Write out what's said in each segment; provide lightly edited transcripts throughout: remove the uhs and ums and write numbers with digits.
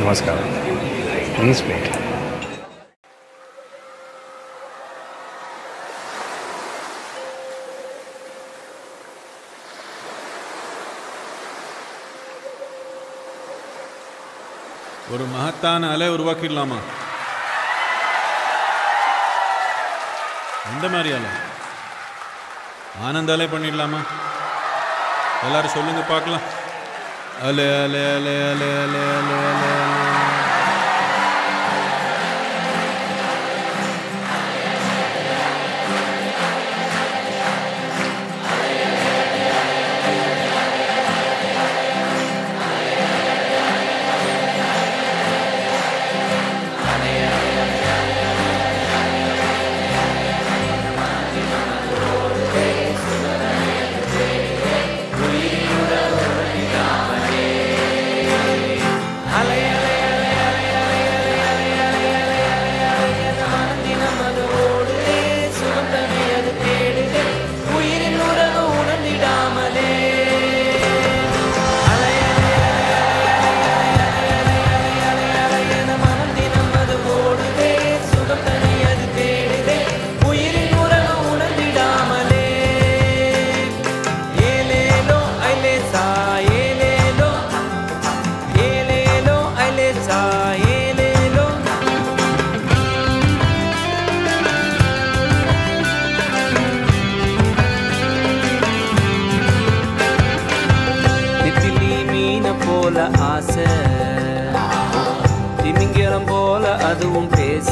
Namaskaram. Please wait. ஒரு மகத்தான அலை உருவாக்கிடலாமா? எந்த மாதிரி அலை? ஆனந்த அலை பண்ணிடலாமா? எல்லாரும் சொல்லுங்க பார்க்கலாம். அலே அலே அலே அலே அலே அலே அலே அலே. ஆசை திமிங்கலம் போல அதுவும் பேச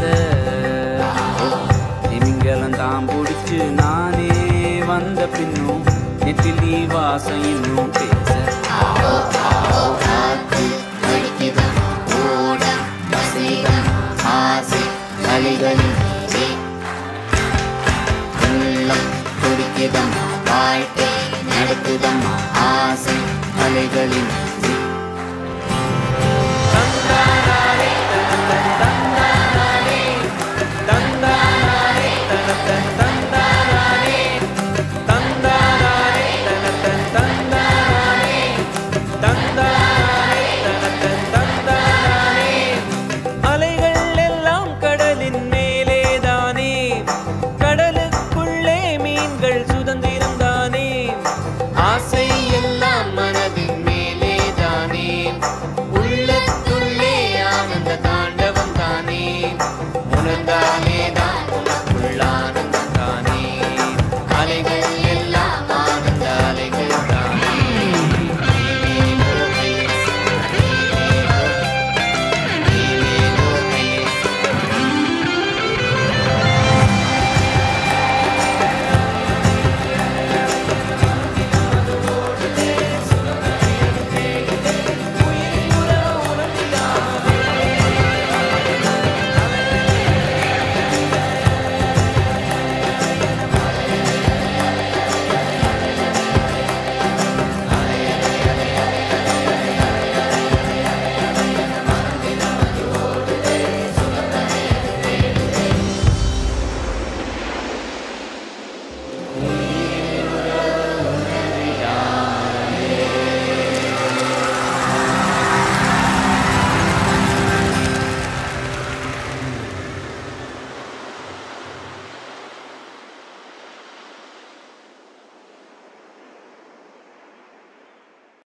திமிங்கலம் தான் பிடிச்சு நானே வந்த பின்னும் நெத்திலி வாசம் இன்னும் பேச அலைகளின் உள்ளம் துடிக்குதம் வாழ்க்கை நடக்குதம் ஆசை அலைகளின்